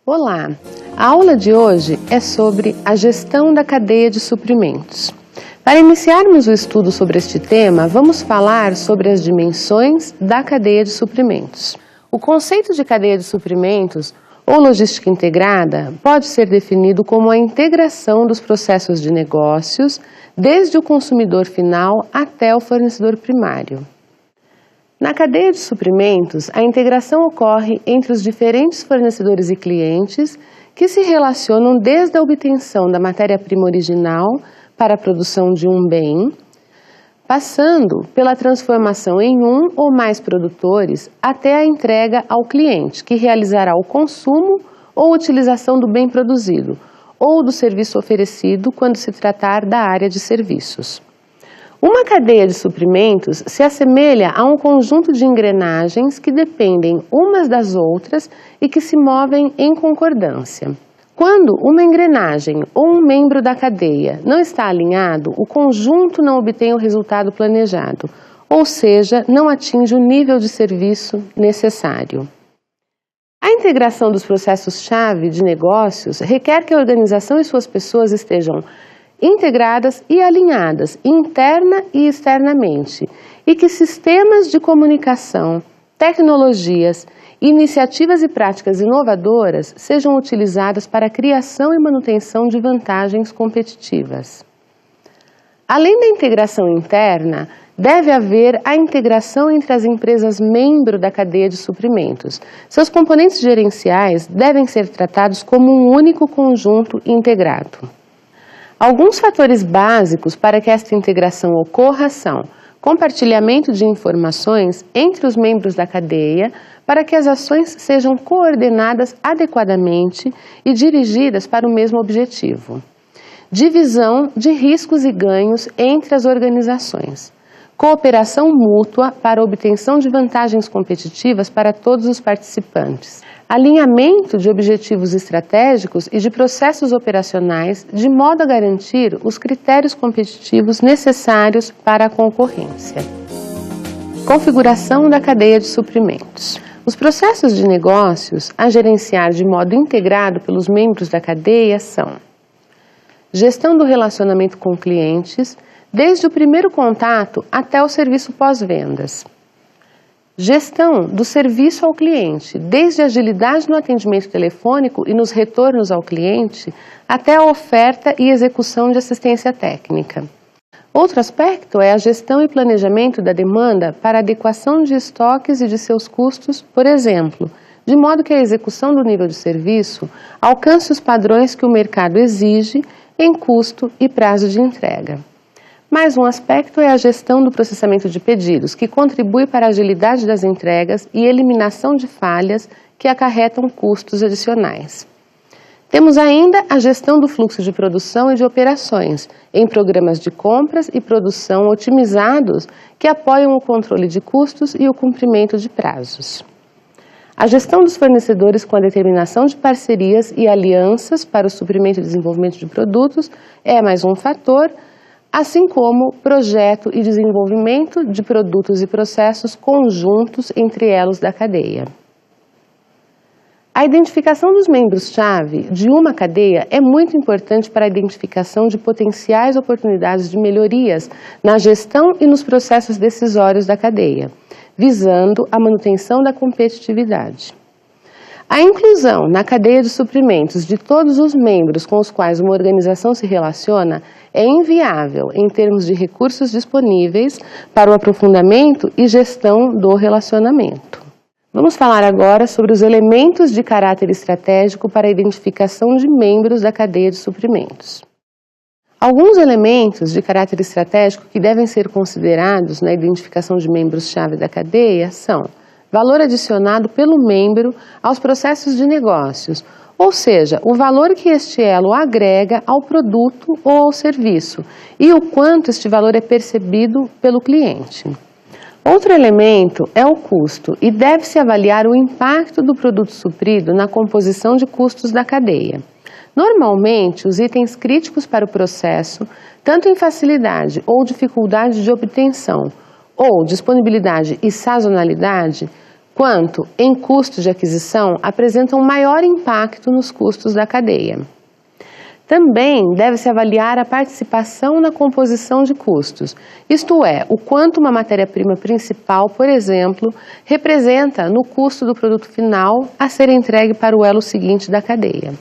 Olá! A aula de hoje é sobre a gestão da cadeia de suprimentos. Para iniciarmos o estudo sobre este tema, vamos falar sobre as dimensões da cadeia de suprimentos. O conceito de cadeia de suprimentos ou logística integrada pode ser definido como a integração dos processos de negócios, desde o consumidor final até o fornecedor primário. Na cadeia de suprimentos, a integração ocorre entre os diferentes fornecedores e clientes que se relacionam desde a obtenção da matéria-prima original para a produção de um bem, passando pela transformação em um ou mais produtores até a entrega ao cliente, que realizará o consumo ou utilização do bem produzido ou do serviço oferecido quando se tratar da área de serviços. Uma cadeia de suprimentos se assemelha a um conjunto de engrenagens que dependem umas das outras e que se movem em concordância. Quando uma engrenagem ou um membro da cadeia não está alinhado, o conjunto não obtém o resultado planejado, ou seja, não atinge o nível de serviço necessário. A integração dos processos-chave de negócios requer que a organização e suas pessoas estejam integradas e alinhadas interna e externamente, e que sistemas de comunicação, tecnologias, iniciativas e práticas inovadoras sejam utilizadas para a criação e manutenção de vantagens competitivas. Além da integração interna, deve haver a integração entre as empresas membro da cadeia de suprimentos. Seus componentes gerenciais devem ser tratados como um único conjunto integrado. Alguns fatores básicos para que esta integração ocorra são compartilhamento de informações entre os membros da cadeia para que as ações sejam coordenadas adequadamente e dirigidas para o mesmo objetivo. Divisão de riscos e ganhos entre as organizações. Cooperação mútua para a obtenção de vantagens competitivas para todos os participantes. Alinhamento de objetivos estratégicos e de processos operacionais de modo a garantir os critérios competitivos necessários para a concorrência. Configuração da cadeia de suprimentos. Os processos de negócios a gerenciar de modo integrado pelos membros da cadeia são: gestão do relacionamento com clientes, desde o primeiro contato até o serviço pós-vendas. Gestão do serviço ao cliente, desde a agilidade no atendimento telefônico e nos retornos ao cliente, até a oferta e execução de assistência técnica. Outro aspecto é a gestão e planejamento da demanda para adequação de estoques e de seus custos, por exemplo, de modo que a execução do nível de serviço alcance os padrões que o mercado exige em custo e prazo de entrega. Mais um aspecto é a gestão do processamento de pedidos, que contribui para a agilidade das entregas e eliminação de falhas que acarretam custos adicionais. Temos ainda a gestão do fluxo de produção e de operações, em programas de compras e produção otimizados que apoiam o controle de custos e o cumprimento de prazos. A gestão dos fornecedores com a determinação de parcerias e alianças para o suprimento e desenvolvimento de produtos é mais um fator, assim como projeto e desenvolvimento de produtos e processos conjuntos entre elos da cadeia. A identificação dos membros-chave de uma cadeia é muito importante para a identificação de potenciais oportunidades de melhorias na gestão e nos processos decisórios da cadeia, visando a manutenção da competitividade. A inclusão na cadeia de suprimentos de todos os membros com os quais uma organização se relaciona é inviável em termos de recursos disponíveis para o aprofundamento e gestão do relacionamento. Vamos falar agora sobre os elementos de caráter estratégico para a identificação de membros da cadeia de suprimentos. Alguns elementos de caráter estratégico que devem ser considerados na identificação de membros-chave da cadeia são: valor adicionado pelo membro aos processos de negócios, ou seja, o valor que este elo agrega ao produto ou ao serviço e o quanto este valor é percebido pelo cliente. Outro elemento é o custo e deve-se avaliar o impacto do produto suprido na composição de custos da cadeia. Normalmente, os itens críticos para o processo, tanto em facilidade ou dificuldade de obtenção, ou disponibilidade e sazonalidade, quanto, em custo de aquisição, apresentam maior impacto nos custos da cadeia. Também deve-se avaliar a participação na composição de custos, isto é, o quanto uma matéria-prima principal, por exemplo, representa no custo do produto final a ser entregue para o elo seguinte da cadeia.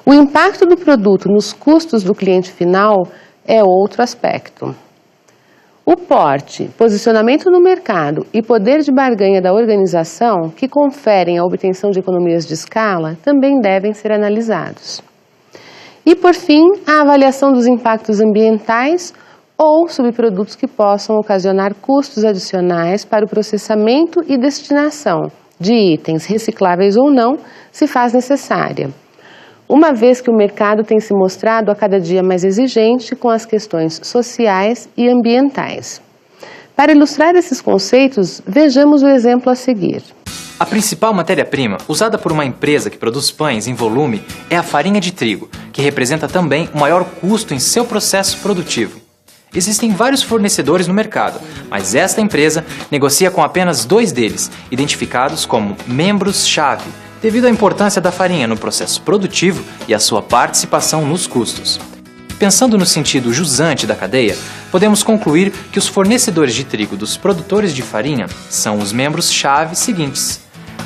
O impacto do produto nos custos do cliente final é outro aspecto. O porte, posicionamento no mercado e poder de barganha da organização, que conferem a obtenção de economias de escala, também devem ser analisados. E, por fim, a avaliação dos impactos ambientais ou subprodutos que possam ocasionar custos adicionais para o processamento e destinação de itens recicláveis ou não, se faz necessária, uma vez que o mercado tem se mostrado a cada dia mais exigente com as questões sociais e ambientais. Para ilustrar esses conceitos, vejamos o exemplo a seguir. A principal matéria-prima usada por uma empresa que produz pães em volume é a farinha de trigo, que representa também o maior custo em seu processo produtivo. Existem vários fornecedores no mercado, mas esta empresa negocia com apenas 2 deles, identificados como membros-chave, devido à importância da farinha no processo produtivo e à sua participação nos custos. Pensando no sentido jusante da cadeia, podemos concluir que os fornecedores de trigo dos produtores de farinha são os membros-chave seguintes.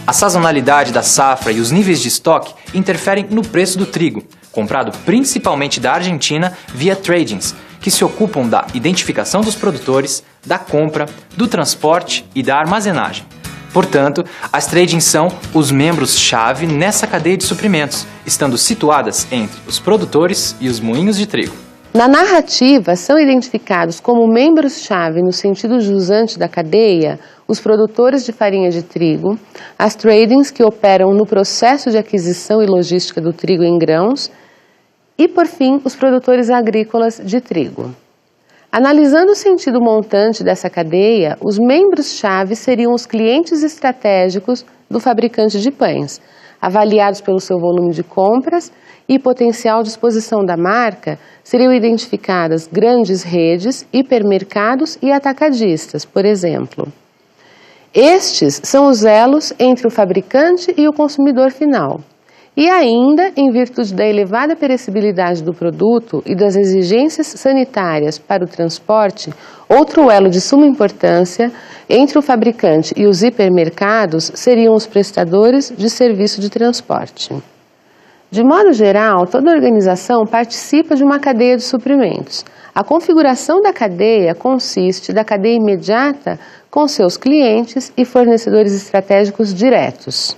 A sazonalidade da safra e os níveis de estoque interferem no preço do trigo, comprado principalmente da Argentina via tradings, que se ocupam da identificação dos produtores, da compra, do transporte e da armazenagem. Portanto, as tradings são os membros-chave nessa cadeia de suprimentos, estando situadas entre os produtores e os moinhos de trigo. Na narrativa, são identificados como membros-chave no sentido jusante da cadeia os produtores de farinha de trigo, as tradings que operam no processo de aquisição e logística do trigo em grãos e, por fim, os produtores agrícolas de trigo. Analisando o sentido montante dessa cadeia, os membros-chave seriam os clientes estratégicos do fabricante de pães, avaliados pelo seu volume de compras e potencial de exposição da marca, seriam identificadas grandes redes, hipermercados e atacadistas, por exemplo. Estes são os elos entre o fabricante e o consumidor final. E ainda, em virtude da elevada perecibilidade do produto e das exigências sanitárias para o transporte, outro elo de suma importância entre o fabricante e os hipermercados seriam os prestadores de serviço de transporte. De modo geral, toda organização participa de uma cadeia de suprimentos. A configuração da cadeia consiste da cadeia imediata com seus clientes e fornecedores estratégicos diretos.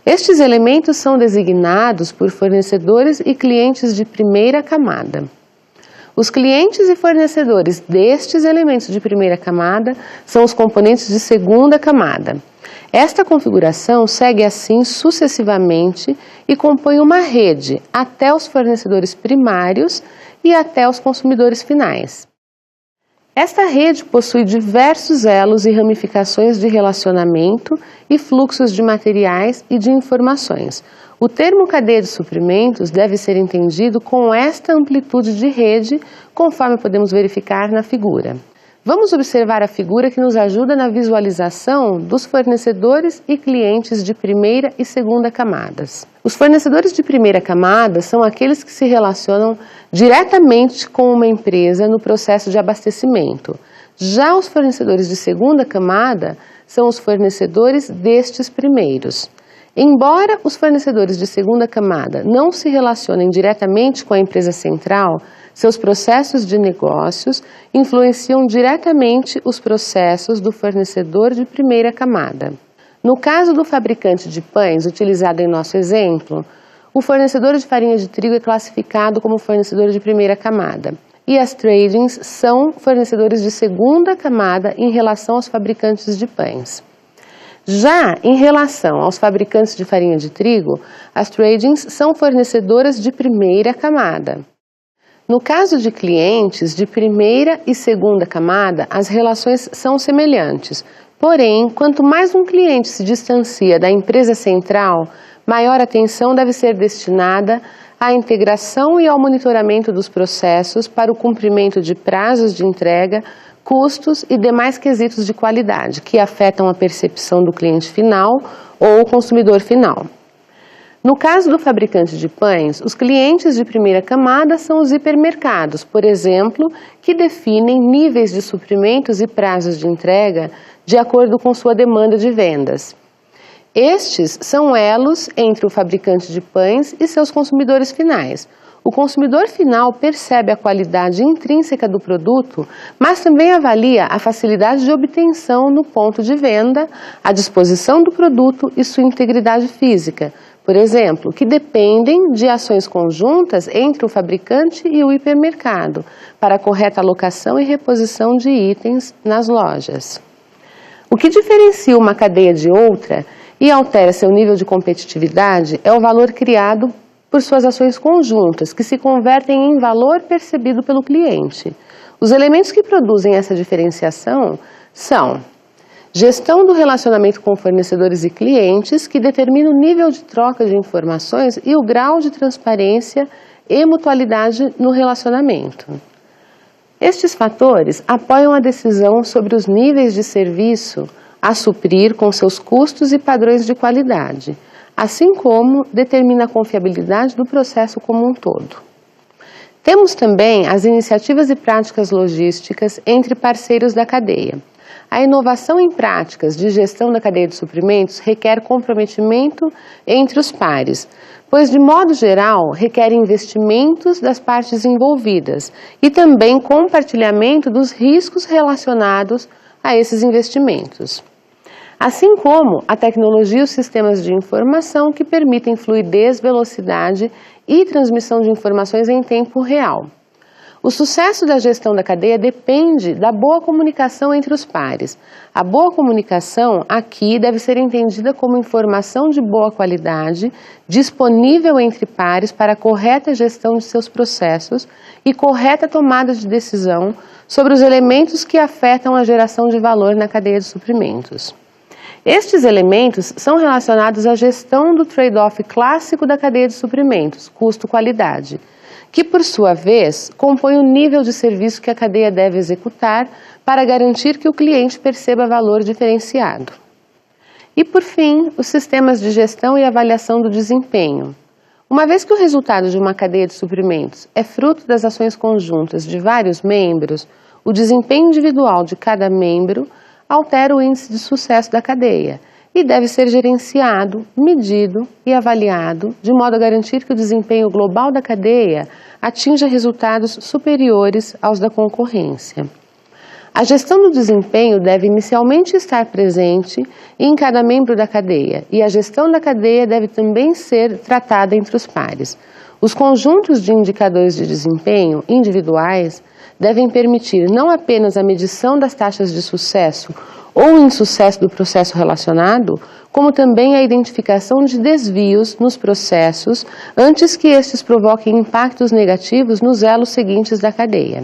Estes elementos são designados por fornecedores e clientes de primeira camada. Os clientes e fornecedores destes elementos de primeira camada são os componentes de segunda camada. Esta configuração segue assim sucessivamente e compõe uma rede até os fornecedores primários e até os consumidores finais. Esta rede possui diversos elos e ramificações de relacionamento e fluxos de materiais e de informações. O termo cadeia de suprimentos deve ser entendido com esta amplitude de rede, conforme podemos verificar na figura. Vamos observar a figura que nos ajuda na visualização dos fornecedores e clientes de primeira e segunda camadas. Os fornecedores de primeira camada são aqueles que se relacionam diretamente com uma empresa no processo de abastecimento. Já os fornecedores de segunda camada são os fornecedores destes primeiros. Embora os fornecedores de segunda camada não se relacionem diretamente com a empresa central, seus processos de negócios influenciam diretamente os processos do fornecedor de primeira camada. No caso do fabricante de pães, utilizado em nosso exemplo, o fornecedor de farinha de trigo é classificado como fornecedor de primeira camada e as tradings são fornecedores de segunda camada em relação aos fabricantes de pães. Já em relação aos fabricantes de farinha de trigo, as tradings são fornecedoras de primeira camada. No caso de clientes de primeira e segunda camada, as relações são semelhantes. Porém, quanto mais um cliente se distancia da empresa central, maior atenção deve ser destinada à integração e ao monitoramento dos processos para o cumprimento de prazos de entrega custos e demais quesitos de qualidade que afetam a percepção do cliente final ou consumidor final. No caso do fabricante de pães, os clientes de primeira camada são os hipermercados, por exemplo, que definem níveis de suprimentos e prazos de entrega de acordo com sua demanda de vendas. Estes são elos entre o fabricante de pães e seus consumidores finais. O consumidor final percebe a qualidade intrínseca do produto, mas também avalia a facilidade de obtenção no ponto de venda, a disposição do produto e sua integridade física, por exemplo, que dependem de ações conjuntas entre o fabricante e o hipermercado para a correta alocação e reposição de itens nas lojas. O que diferencia uma cadeia de outra e altera seu nível de competitividade é o valor criado por suas ações conjuntas, que se convertem em valor percebido pelo cliente. Os elementos que produzem essa diferenciação são gestão do relacionamento com fornecedores e clientes, que determina o nível de troca de informações e o grau de transparência e mutualidade no relacionamento. Estes fatores apoiam a decisão sobre os níveis de serviço a suprir com seus custos e padrões de qualidade, assim como determina a confiabilidade do processo como um todo. Temos também as iniciativas e práticas logísticas entre parceiros da cadeia. A inovação em práticas de gestão da cadeia de suprimentos requer comprometimento entre os pares, pois, de modo geral, requer investimentos das partes envolvidas e também compartilhamento dos riscos relacionados a esses investimentos. Assim como a tecnologia e os sistemas de informação que permitem fluidez, velocidade e transmissão de informações em tempo real. O sucesso da gestão da cadeia depende da boa comunicação entre os pares. A boa comunicação aqui deve ser entendida como informação de boa qualidade, disponível entre pares para a correta gestão de seus processos e correta tomada de decisão sobre os elementos que afetam a geração de valor na cadeia de suprimentos. Estes elementos são relacionados à gestão do trade-off clássico da cadeia de suprimentos, custo-qualidade, que, por sua vez, compõe o nível de serviço que a cadeia deve executar para garantir que o cliente perceba valor diferenciado. E, por fim, os sistemas de gestão e avaliação do desempenho. Uma vez que o resultado de uma cadeia de suprimentos é fruto das ações conjuntas de vários membros, o desempenho individual de cada membro altera o índice de sucesso da cadeia e deve ser gerenciado, medido e avaliado de modo a garantir que o desempenho global da cadeia atinja resultados superiores aos da concorrência. A gestão do desempenho deve inicialmente estar presente em cada membro da cadeia e a gestão da cadeia deve também ser tratada entre os pares. Os conjuntos de indicadores de desempenho individuais devem permitir não apenas a medição das taxas de sucesso ou insucesso do processo relacionado, como também a identificação de desvios nos processos antes que estes provoquem impactos negativos nos elos seguintes da cadeia.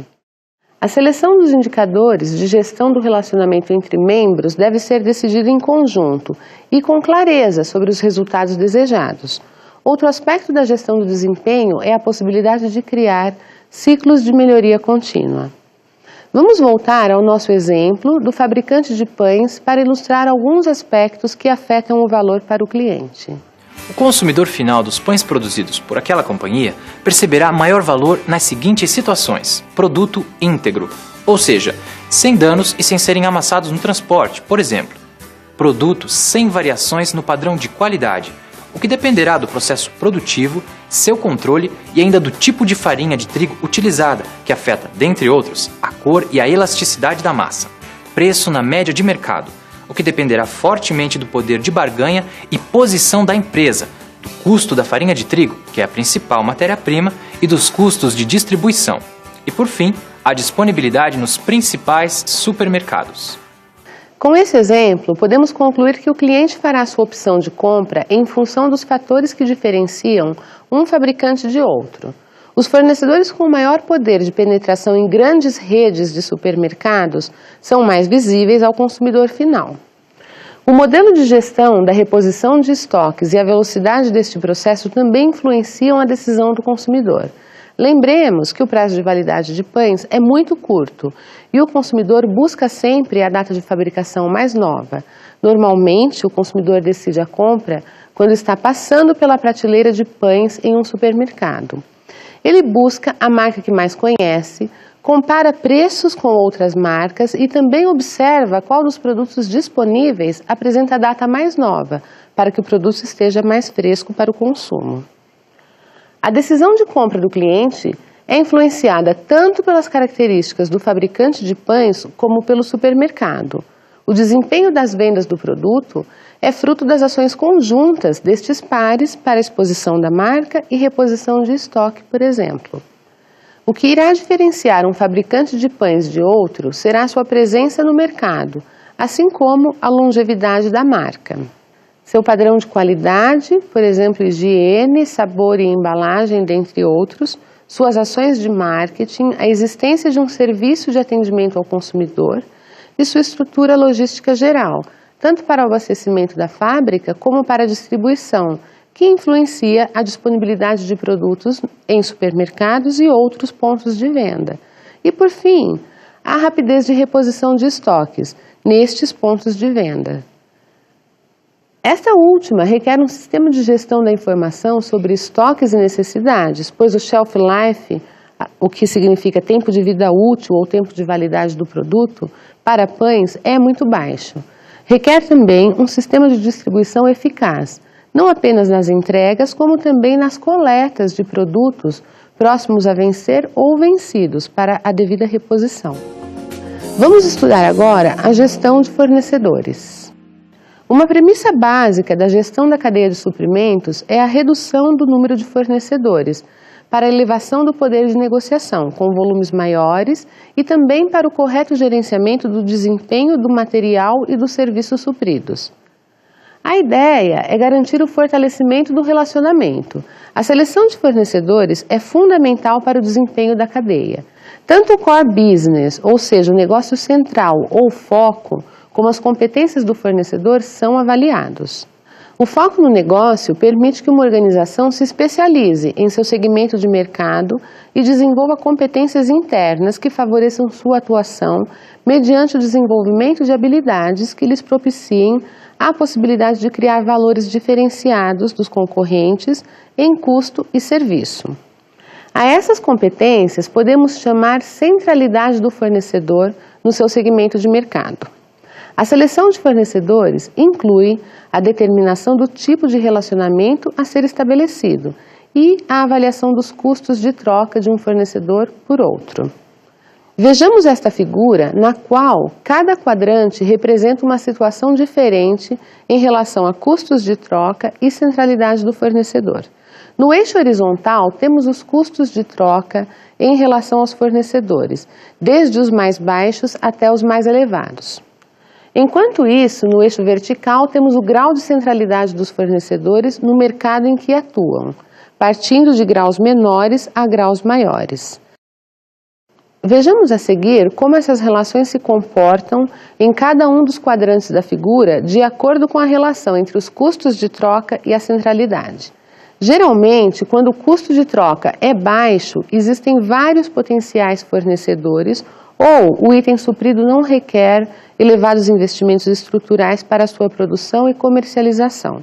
A seleção dos indicadores de gestão do relacionamento entre membros deve ser decidida em conjunto e com clareza sobre os resultados desejados. Outro aspecto da gestão do desempenho é a possibilidade de criar ciclos de melhoria contínua. Vamos voltar ao nosso exemplo do fabricante de pães para ilustrar alguns aspectos que afetam o valor para o cliente. O consumidor final dos pães produzidos por aquela companhia perceberá maior valor nas seguintes situações: produto íntegro, ou seja, sem danos e sem serem amassados no transporte, por exemplo. Produto sem variações no padrão de qualidade, o que dependerá do processo produtivo, seu controle e ainda do tipo de farinha de trigo utilizada, que afeta, dentre outros, a cor e a elasticidade da massa. Preço na média de mercado, o que dependerá fortemente do poder de barganha e posição da empresa, do custo da farinha de trigo, que é a principal matéria-prima, e dos custos de distribuição. E, por fim, a disponibilidade nos principais supermercados. Com esse exemplo, podemos concluir que o cliente fará sua opção de compra em função dos fatores que diferenciam um fabricante de outro. Os fornecedores com maior poder de penetração em grandes redes de supermercados são mais visíveis ao consumidor final. O modelo de gestão da reposição de estoques e a velocidade deste processo também influenciam a decisão do consumidor. Lembremos que o prazo de validade de pães é muito curto e o consumidor busca sempre a data de fabricação mais nova. Normalmente, o consumidor decide a compra quando está passando pela prateleira de pães em um supermercado. Ele busca a marca que mais conhece, compara preços com outras marcas e também observa qual dos produtos disponíveis apresenta a data mais nova, para que o produto esteja mais fresco para o consumo. A decisão de compra do cliente é influenciada tanto pelas características do fabricante de pães como pelo supermercado. O desempenho das vendas do produto é fruto das ações conjuntas destes pares para a exposição da marca e reposição de estoque, por exemplo. O que irá diferenciar um fabricante de pães de outro será sua presença no mercado, assim como a longevidade da marca. Seu padrão de qualidade, por exemplo, higiene, sabor e embalagem, dentre outros, suas ações de marketing, a existência de um serviço de atendimento ao consumidor e sua estrutura logística geral, tanto para o abastecimento da fábrica como para a distribuição, que influencia a disponibilidade de produtos em supermercados e outros pontos de venda. E, por fim, a rapidez de reposição de estoques nestes pontos de venda. Esta última requer um sistema de gestão da informação sobre estoques e necessidades, pois o shelf life, o que significa tempo de vida útil ou tempo de validade do produto, para pães é muito baixo. Requer também um sistema de distribuição eficaz, não apenas nas entregas, como também nas coletas de produtos próximos a vencer ou vencidos para a devida reposição. Vamos estudar agora a gestão de fornecedores. Uma premissa básica da gestão da cadeia de suprimentos é a redução do número de fornecedores, para a elevação do poder de negociação, com volumes maiores e também para o correto gerenciamento do desempenho do material e dos serviços supridos. A ideia é garantir o fortalecimento do relacionamento. A seleção de fornecedores é fundamental para o desempenho da cadeia. Tanto o core business, ou seja, o negócio central ou foco, como as competências do fornecedor são avaliados. O foco no negócio permite que uma organização se especialize em seu segmento de mercado e desenvolva competências internas que favoreçam sua atuação mediante o desenvolvimento de habilidades que lhes propiciem a possibilidade de criar valores diferenciados dos concorrentes em custo e serviço. A essas competências podemos chamar centralidade do fornecedor no seu segmento de mercado. A seleção de fornecedores inclui a determinação do tipo de relacionamento a ser estabelecido e a avaliação dos custos de troca de um fornecedor por outro. Vejamos esta figura na qual cada quadrante representa uma situação diferente em relação a custos de troca e centralidade do fornecedor. No eixo horizontal, temos os custos de troca em relação aos fornecedores, desde os mais baixos até os mais elevados. Enquanto isso, no eixo vertical, temos o grau de centralidade dos fornecedores no mercado em que atuam, partindo de graus menores a graus maiores. Vejamos a seguir como essas relações se comportam em cada um dos quadrantes da figura de acordo com a relação entre os custos de troca e a centralidade. Geralmente, quando o custo de troca é baixo, existem vários potenciais fornecedores ou o item suprido não requer elevados investimentos estruturais para a sua produção e comercialização.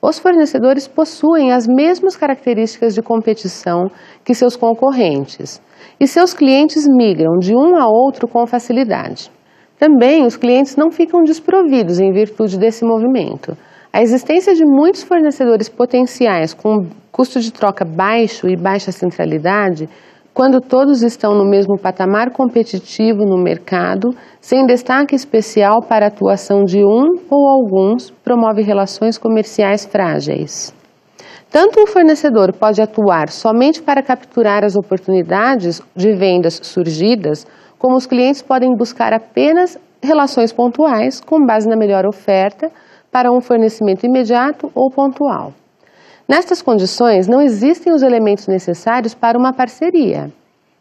Os fornecedores possuem as mesmas características de competição que seus concorrentes e seus clientes migram de um a outro com facilidade. Também os clientes não ficam desprovidos em virtude desse movimento. A existência de muitos fornecedores potenciais com custo de troca baixo e baixa centralidade, quando todos estão no mesmo patamar competitivo no mercado, sem destaque especial para a atuação de um ou alguns, promove relações comerciais frágeis. Tanto o fornecedor pode atuar somente para capturar as oportunidades de vendas surgidas, como os clientes podem buscar apenas relações pontuais com base na melhor oferta para um fornecimento imediato ou pontual. Nestas condições, não existem os elementos necessários para uma parceria.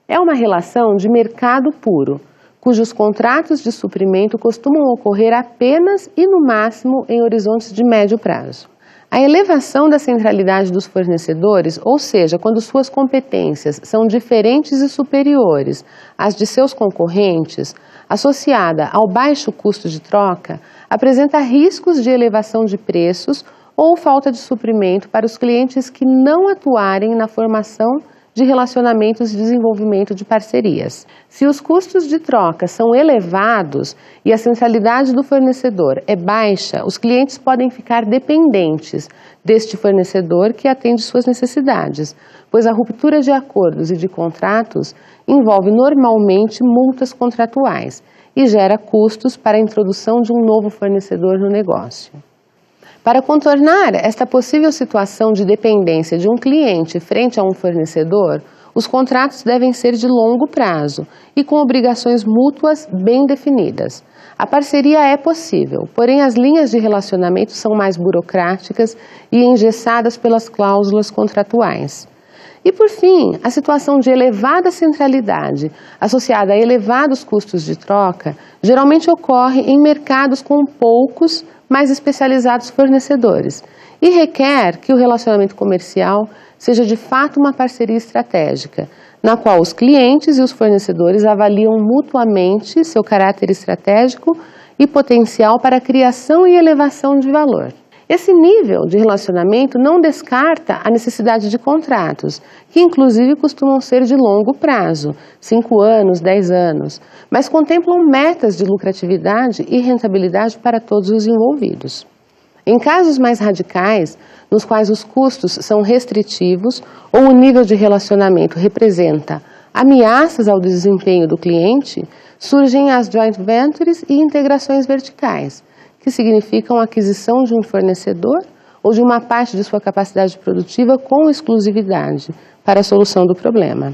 É uma relação de mercado puro, cujos contratos de suprimento costumam ocorrer apenas e no máximo em horizontes de médio prazo. A elevação da centralidade dos fornecedores, ou seja, quando suas competências são diferentes e superiores às de seus concorrentes, associada ao baixo custo de troca, apresenta riscos de elevação de preços ou falta de suprimento para os clientes que não atuarem na formação de relacionamentos e desenvolvimento de parcerias. Se os custos de troca são elevados e a centralidade do fornecedor é baixa, os clientes podem ficar dependentes deste fornecedor que atende suas necessidades, pois a ruptura de acordos e de contratos envolve normalmente multas contratuais e gera custos para a introdução de um novo fornecedor no negócio. Para contornar esta possível situação de dependência de um cliente frente a um fornecedor, os contratos devem ser de longo prazo e com obrigações mútuas bem definidas. A parceria é possível, porém as linhas de relacionamento são mais burocráticas e engessadas pelas cláusulas contratuais. E por fim, a situação de elevada centralidade associada a elevados custos de troca geralmente ocorre em mercados com poucos mais especializados fornecedores e requer que o relacionamento comercial seja de fato uma parceria estratégica, na qual os clientes e os fornecedores avaliam mutuamente seu caráter estratégico e potencial para a criação e elevação de valor. Esse nível de relacionamento não descarta a necessidade de contratos, que inclusive costumam ser de longo prazo, 5 anos, 10 anos, mas contemplam metas de lucratividade e rentabilidade para todos os envolvidos. Em casos mais radicais, nos quais os custos são restritivos ou o nível de relacionamento representa ameaças ao desempenho do cliente, surgem as joint ventures e integrações verticais, que significam a aquisição de um fornecedor ou de uma parte de sua capacidade produtiva com exclusividade para a solução do problema.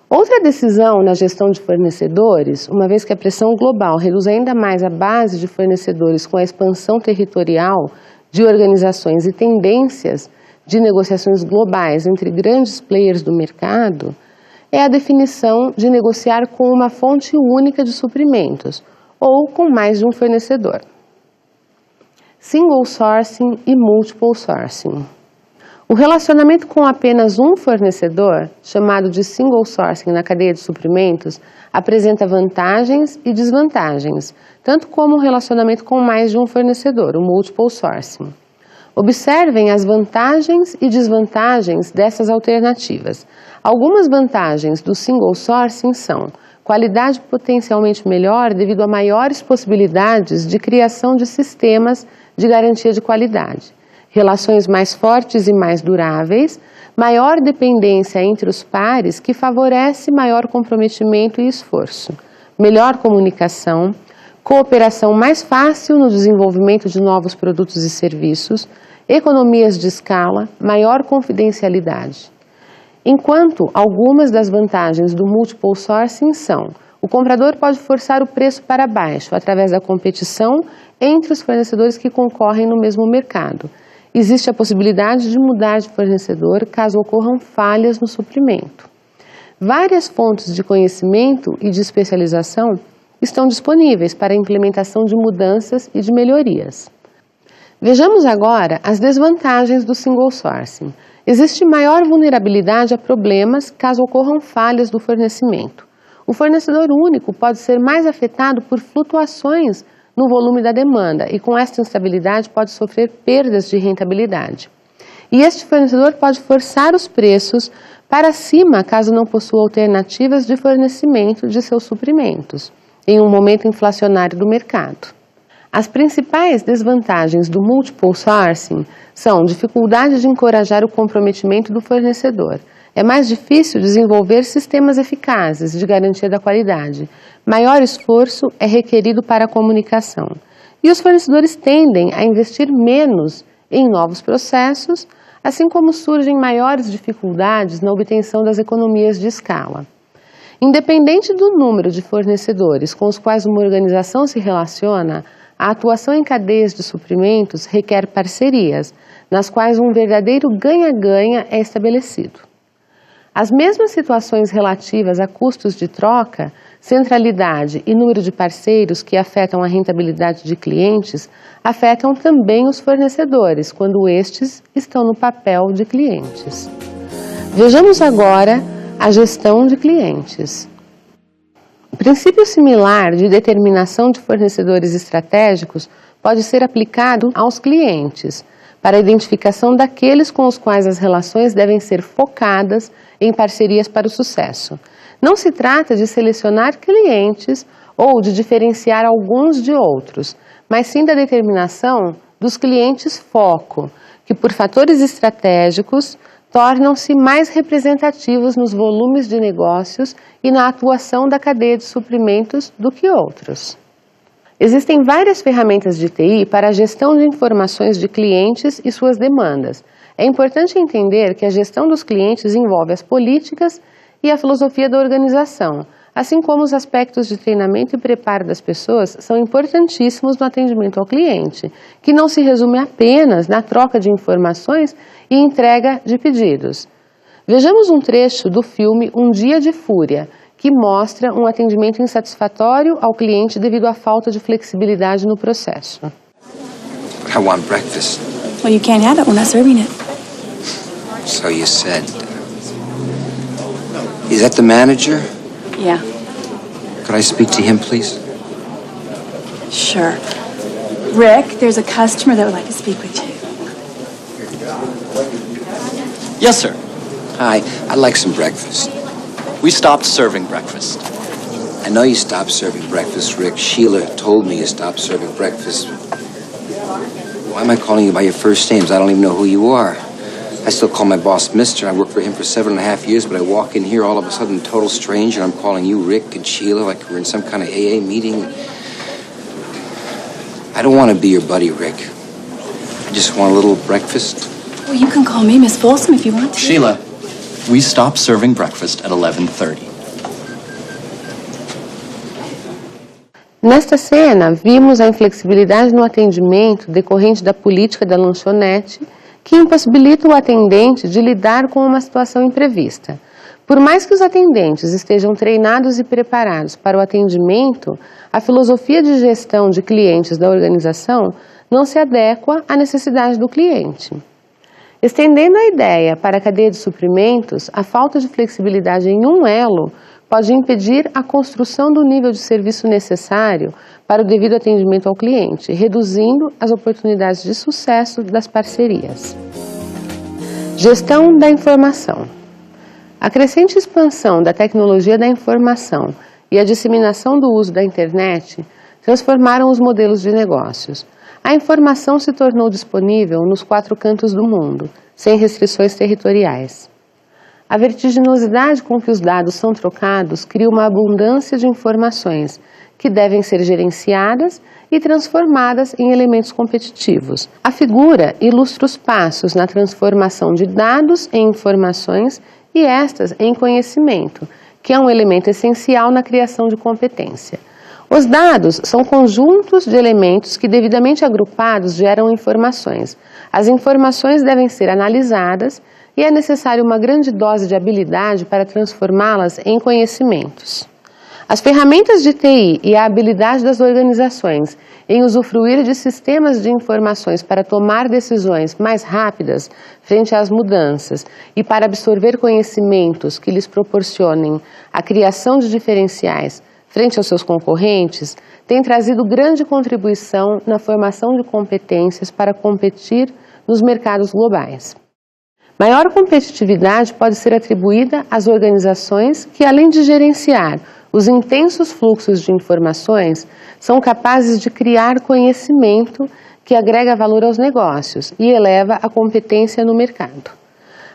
Outra decisão na gestão de fornecedores, uma vez que a pressão global reduz ainda mais a base de fornecedores com a expansão territorial de organizações e tendências de negociações globais entre grandes players do mercado, é a definição de negociar com uma fonte única de suprimentos, ou com mais de um fornecedor. Single sourcing e multiple sourcing. O relacionamento com apenas um fornecedor, chamado de single sourcing na cadeia de suprimentos, apresenta vantagens e desvantagens, tanto como o relacionamento com mais de um fornecedor, o multiple sourcing. Observem as vantagens e desvantagens dessas alternativas. Algumas vantagens do single sourcing são qualidade potencialmente melhor devido a maiores possibilidades de criação de sistemas de garantia de qualidade, relações mais fortes e mais duráveis, maior dependência entre os pares que favorece maior comprometimento e esforço, melhor comunicação, cooperação mais fácil no desenvolvimento de novos produtos e serviços, economias de escala, maior confidencialidade. Enquanto algumas das vantagens do multiple sourcing são: o comprador pode forçar o preço para baixo através da competição entre os fornecedores que concorrem no mesmo mercado. Existe a possibilidade de mudar de fornecedor caso ocorram falhas no suprimento. Várias fontes de conhecimento e de especialização estão disponíveis para a implementação de mudanças e de melhorias. Vejamos agora as desvantagens do single sourcing. Existe maior vulnerabilidade a problemas caso ocorram falhas do fornecimento. O fornecedor único pode ser mais afetado por flutuações no volume da demanda e com esta instabilidade pode sofrer perdas de rentabilidade. E este fornecedor pode forçar os preços para cima caso não possua alternativas de fornecimento de seus suprimentos, em um momento inflacionário do mercado. As principais desvantagens do multiple sourcing são dificuldade de encorajar o comprometimento do fornecedor. É mais difícil desenvolver sistemas eficazes de garantia da qualidade. Maior esforço é requerido para a comunicação. E os fornecedores tendem a investir menos em novos processos, assim como surgem maiores dificuldades na obtenção das economias de escala. Independente do número de fornecedores com os quais uma organização se relaciona, a atuação em cadeias de suprimentos requer parcerias, nas quais um verdadeiro ganha-ganha é estabelecido. As mesmas situações relativas a custos de troca centralidade e número de parceiros que afetam a rentabilidade de clientes afetam também os fornecedores, quando estes estão no papel de clientes. Vejamos agora a gestão de clientes. O princípio similar de determinação de fornecedores estratégicos pode ser aplicado aos clientes, para a identificação daqueles com os quais as relações devem ser focadas em parcerias para o sucesso. Não se trata de selecionar clientes ou de diferenciar alguns de outros, mas sim da determinação dos clientes foco, que por fatores estratégicos tornam-se mais representativos nos volumes de negócios e na atuação da cadeia de suprimentos do que outros. Existem várias ferramentas de TI para a gestão de informações de clientes e suas demandas. É importante entender que a gestão dos clientes envolve as políticas e a filosofia da organização, assim como os aspectos de treinamento e preparo das pessoas são importantíssimos no atendimento ao cliente, que não se resume apenas na troca de informações e entrega de pedidos. Vejamos um trecho do filme Um Dia de Fúria, que mostra um atendimento insatisfatório ao cliente devido à falta de flexibilidade no processo. I want breakfast. Well, you can't have it. We're not serving it. So you said. Is that the manager? Yeah, Could I speak to him, please? sure. Rick, there's a customer that would like to speak with you. Yes, sir. Hi, I'd like some breakfast. We stopped serving breakfast. I know you stopped serving breakfast, Rick. Sheila told me you stopped serving breakfast. Why am I calling you by your first names? I don't even know who you are. I still call my boss Mister. I worked for him for 7.5 years, but I walk in here all of a sudden, total stranger, and I'm calling you Rick and Sheila like we're in some kind of AA meeting. I don't want to be your buddy, Rick. I just want a little breakfast. Well, you can call me Miss Folsom if you want to. Sheila, we stopped serving breakfast at 11:30. Nesta cena, vimos a inflexibilidade no atendimento decorrente da política da lanchonete, que impossibilita o atendente de lidar com uma situação imprevista. Por mais que os atendentes estejam treinados e preparados para o atendimento, a filosofia de gestão de clientes da organização não se adequa à necessidade do cliente. Estendendo a ideia para a cadeia de suprimentos, a falta de flexibilidade em um elo pode impedir a construção do nível de serviço necessário para o devido atendimento ao cliente, reduzindo as oportunidades de sucesso das parcerias. Gestão da informação. A crescente expansão da tecnologia da informação e a disseminação do uso da internet transformaram os modelos de negócios. A informação se tornou disponível nos 4 cantos do mundo, sem restrições territoriais. A vertiginosidade com que os dados são trocados cria uma abundância de informações que devem ser gerenciadas e transformadas em elementos competitivos. A figura ilustra os passos na transformação de dados em informações e estas em conhecimento, que é um elemento essencial na criação de competência. Os dados são conjuntos de elementos que, devidamente agrupados, geram informações. As informações devem ser analisadas e é necessário uma grande dose de habilidade para transformá-las em conhecimentos. As ferramentas de TI e a habilidade das organizações em usufruir de sistemas de informações para tomar decisões mais rápidas frente às mudanças e para absorver conhecimentos que lhes proporcionem a criação de diferenciais frente aos seus concorrentes, tem trazido grande contribuição na formação de competências para competir nos mercados globais. Maior competitividade pode ser atribuída às organizações que, além de gerenciar os intensos fluxos de informações, são capazes de criar conhecimento que agrega valor aos negócios e eleva a competência no mercado.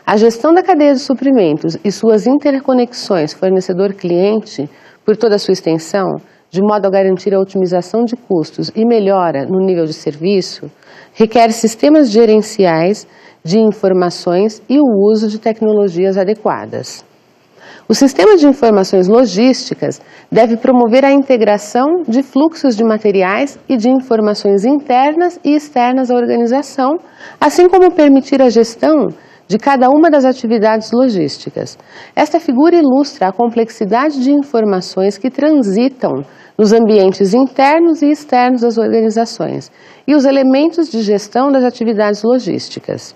A gestão da cadeia de suprimentos e suas interconexões fornecedor-cliente, por toda a sua extensão, de modo a garantir a otimização de custos e melhora no nível de serviço, requer sistemas gerenciais de informações e o uso de tecnologias adequadas. O sistema de informações logísticas deve promover a integração de fluxos de materiais e de informações internas e externas à organização, assim como permitir a gestão de cada uma das atividades logísticas. Esta figura ilustra a complexidade de informações que transitam nos ambientes internos e externos das organizações e os elementos de gestão das atividades logísticas.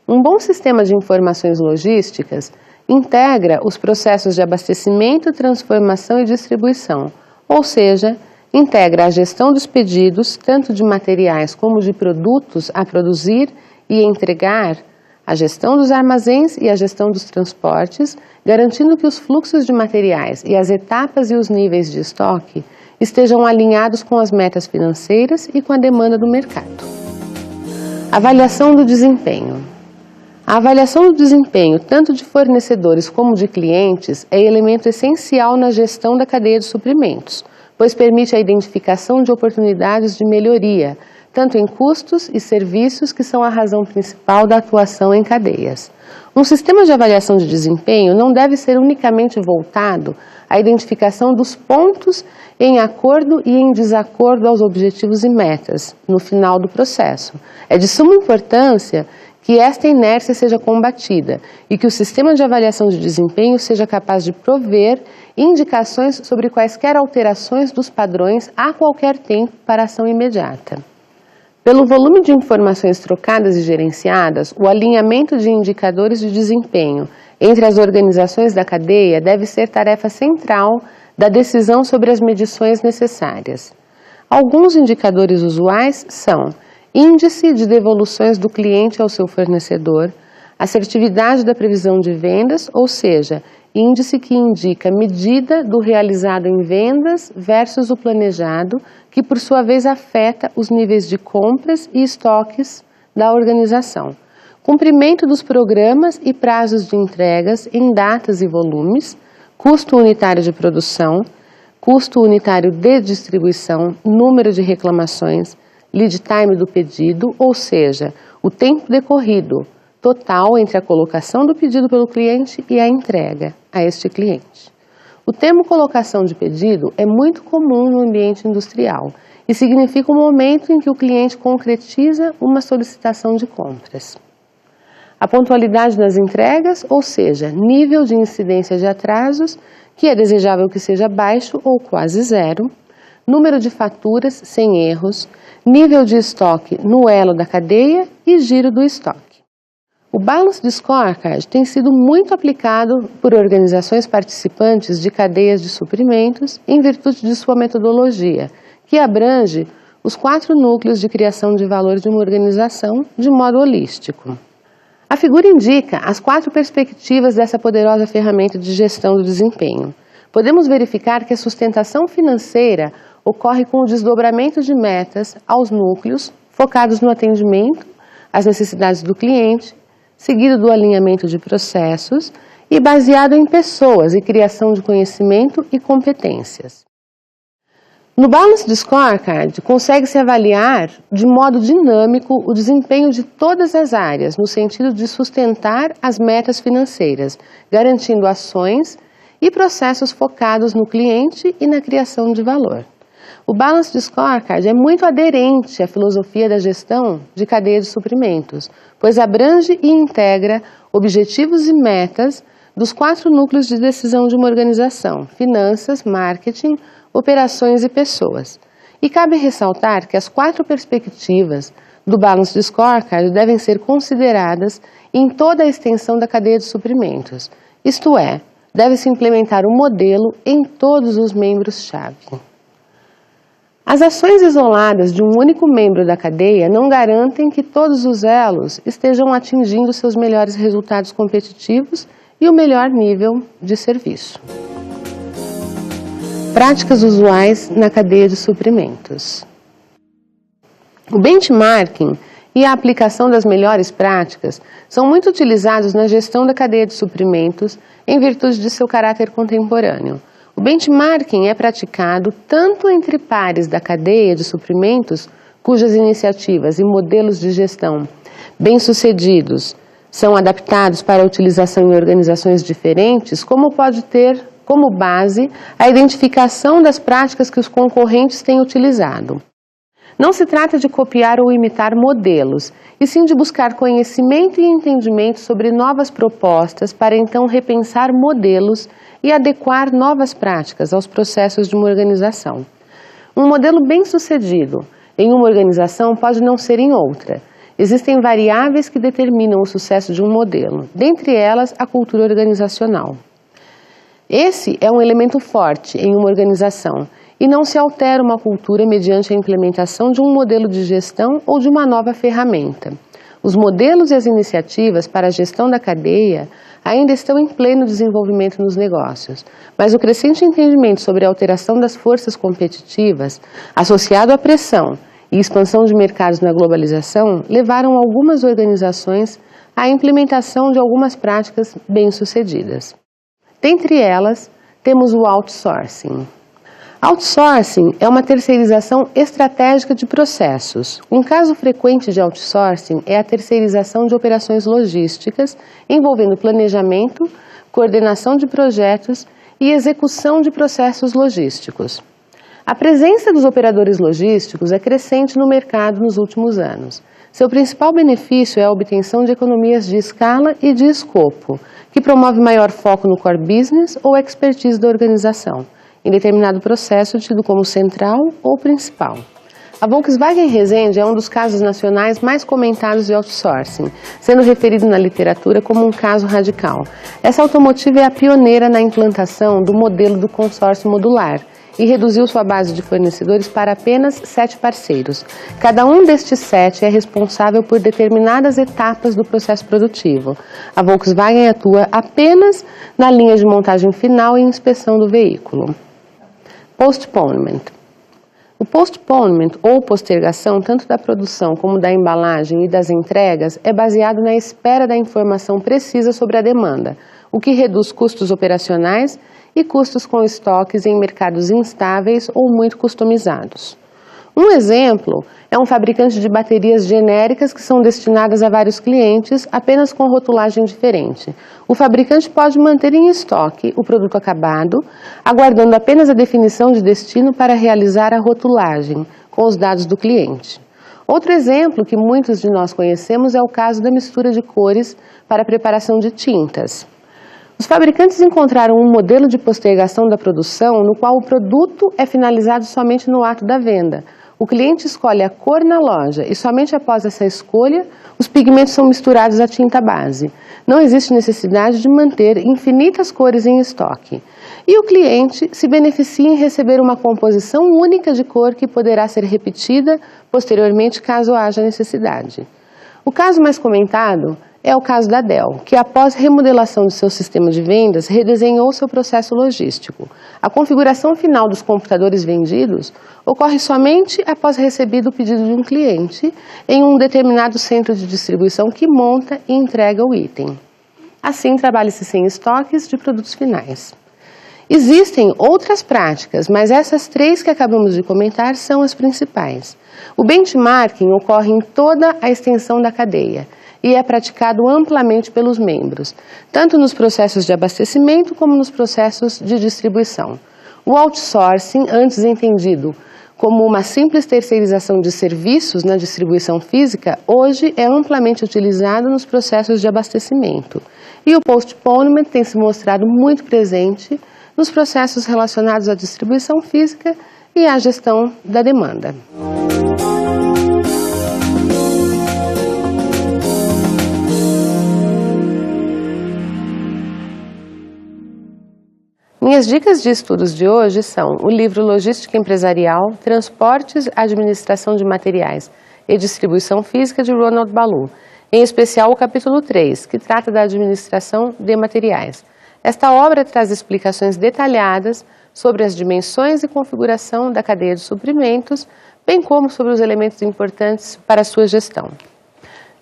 Um bom sistema de informações logísticas integra os processos de abastecimento, transformação e distribuição, ou seja, integra a gestão dos pedidos, tanto de materiais como de produtos a produzir e entregar, a gestão dos armazéns e a gestão dos transportes, garantindo que os fluxos de materiais e as etapas e os níveis de estoque estejam alinhados com as metas financeiras e com a demanda do mercado. Avaliação do desempenho. A avaliação do desempenho, tanto de fornecedores como de clientes, é elemento essencial na gestão da cadeia de suprimentos, pois permite a identificação de oportunidades de melhoria, tanto em custos e serviços que são a razão principal da atuação em cadeias. Um sistema de avaliação de desempenho não deve ser unicamente voltado à identificação dos pontos em acordo e em desacordo aos objetivos e metas no final do processo. É de suma importância que esta inércia seja combatida e que o sistema de avaliação de desempenho seja capaz de prover indicações sobre quaisquer alterações dos padrões a qualquer tempo para ação imediata. Pelo volume de informações trocadas e gerenciadas, o alinhamento de indicadores de desempenho entre as organizações da cadeia deve ser tarefa central da decisão sobre as medições necessárias. Alguns indicadores usuais são índice de devoluções do cliente ao seu fornecedor, assertividade da previsão de vendas, ou seja, índice que indica medida do realizado em vendas versus o planejado, que por sua vez afeta os níveis de compras e estoques da organização. Cumprimento dos programas e prazos de entregas em datas e volumes, custo unitário de produção, custo unitário de distribuição, número de reclamações, lead time do pedido, ou seja, o tempo decorrido total entre a colocação do pedido pelo cliente e a entrega a este cliente. O termo colocação de pedido é muito comum no ambiente industrial e significa o momento em que o cliente concretiza uma solicitação de compras. A pontualidade das entregas, ou seja, nível de incidência de atrasos, que é desejável que seja baixo ou quase zero, número de faturas sem erros, nível de estoque no elo da cadeia e giro do estoque. O Balanced Scorecard tem sido muito aplicado por organizações participantes de cadeias de suprimentos em virtude de sua metodologia, que abrange os 4 núcleos de criação de valor de uma organização de modo holístico. A figura indica as 4 perspectivas dessa poderosa ferramenta de gestão do desempenho. Podemos verificar que a sustentação financeira ocorre com o desdobramento de metas aos núcleos, focados no atendimento às necessidades do cliente, seguido do alinhamento de processos e baseado em pessoas e criação de conhecimento e competências. No Balanced Scorecard, consegue-se avaliar de modo dinâmico o desempenho de todas as áreas, no sentido de sustentar as metas financeiras, garantindo ações e processos focados no cliente e na criação de valor. O Balanced Scorecard é muito aderente à filosofia da gestão de cadeia de suprimentos, pois abrange e integra objetivos e metas dos 4 núcleos de decisão de uma organização: finanças, marketing, operações e pessoas. E cabe ressaltar que as 4 perspectivas do Balanced Scorecard devem ser consideradas em toda a extensão da cadeia de suprimentos, isto é, deve-se implementar um modelo em todos os membros-chave. As ações isoladas de um único membro da cadeia não garantem que todos os elos estejam atingindo seus melhores resultados competitivos e o melhor nível de serviço. Práticas usuais na cadeia de suprimentos. O benchmarking e a aplicação das melhores práticas são muito utilizados na gestão da cadeia de suprimentos em virtude de seu caráter contemporâneo. O benchmarking é praticado tanto entre pares da cadeia de suprimentos, cujas iniciativas e modelos de gestão bem-sucedidos são adaptados para a utilização em organizações diferentes, como pode ter como base a identificação das práticas que os concorrentes têm utilizado. Não se trata de copiar ou imitar modelos, e sim de buscar conhecimento e entendimento sobre novas propostas para então repensar modelos e adequar novas práticas aos processos de uma organização. Um modelo bem-sucedido em uma organização pode não ser em outra. Existem variáveis que determinam o sucesso de um modelo, dentre elas a cultura organizacional. Esse é um elemento forte em uma organização e não se altera uma cultura mediante a implementação de um modelo de gestão ou de uma nova ferramenta. Os modelos e as iniciativas para a gestão da cadeia ainda estão em pleno desenvolvimento nos negócios, mas o crescente entendimento sobre a alteração das forças competitivas, associado à pressão e expansão de mercados na globalização, levaram algumas organizações à implementação de algumas práticas bem-sucedidas. Dentre elas, temos o outsourcing. Outsourcing é uma terceirização estratégica de processos. Um caso frequente de outsourcing é a terceirização de operações logísticas envolvendo planejamento, coordenação de projetos e execução de processos logísticos. A presença dos operadores logísticos é crescente no mercado nos últimos anos. Seu principal benefício é a obtenção de economias de escala e de escopo, que promove maior foco no core business ou expertise da organização, em determinado processo tido como central ou principal. A Volkswagen Resende é um dos casos nacionais mais comentados de outsourcing, sendo referido na literatura como um caso radical. Essa automotiva é a pioneira na implantação do modelo do consórcio modular e reduziu sua base de fornecedores para apenas 7 parceiros. Cada um destes 7 é responsável por determinadas etapas do processo produtivo. A Volkswagen atua apenas na linha de montagem final e inspeção do veículo. Postponement. O postponement, ou postergação, tanto da produção como da embalagem e das entregas, é baseado na espera da informação precisa sobre a demanda, o que reduz custos operacionais e custos com estoques em mercados instáveis ou muito customizados. Um exemplo é um fabricante de baterias genéricas que são destinadas a vários clientes apenas com rotulagem diferente. O fabricante pode manter em estoque o produto acabado, aguardando apenas a definição de destino para realizar a rotulagem com os dados do cliente. Outro exemplo que muitos de nós conhecemos é o caso da mistura de cores para a preparação de tintas. Os fabricantes encontraram um modelo de postergação da produção no qual o produto é finalizado somente no ato da venda. O cliente escolhe a cor na loja e somente após essa escolha, os pigmentos são misturados à tinta base. Não existe necessidade de manter infinitas cores em estoque. E o cliente se beneficia em receber uma composição única de cor que poderá ser repetida posteriormente caso haja necessidade. O caso mais comentado é o caso da Dell, que após remodelação de seu sistema de vendas, redesenhou seu processo logístico. A configuração final dos computadores vendidos ocorre somente após recebido o pedido de um cliente em um determinado centro de distribuição que monta e entrega o item. Assim, trabalha-se sem estoques de produtos finais. Existem outras práticas, mas essas 3 que acabamos de comentar são as principais. O benchmarking ocorre em toda a extensão da cadeia e é praticado amplamente pelos membros, tanto nos processos de abastecimento como nos processos de distribuição. O outsourcing, antes entendido como uma simples terceirização de serviços na distribuição física, hoje é amplamente utilizado nos processos de abastecimento. E o postponement tem se mostrado muito presente nos processos relacionados à distribuição física e à gestão da demanda. Minhas dicas de estudos de hoje são o livro Logística Empresarial, Transportes, Administração de Materiais e Distribuição Física de Ronald Ballou, em especial o capítulo 3, que trata da administração de materiais. Esta obra traz explicações detalhadas sobre as dimensões e configuração da cadeia de suprimentos, bem como sobre os elementos importantes para a sua gestão.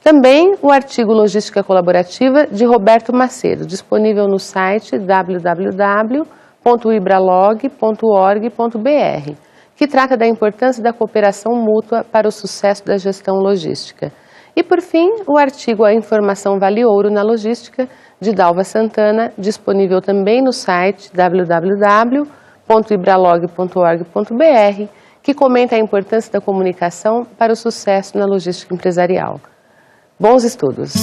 Também o artigo Logística Colaborativa de Roberto Macedo, disponível no site www.ibralog.org.br, que trata da importância da cooperação mútua para o sucesso da gestão logística. E, por fim, o artigo A Informação Vale Ouro na Logística, de Dalva Santana, disponível também no site www.ibralog.org.br, que comenta a importância da comunicação para o sucesso na logística empresarial. Bons estudos!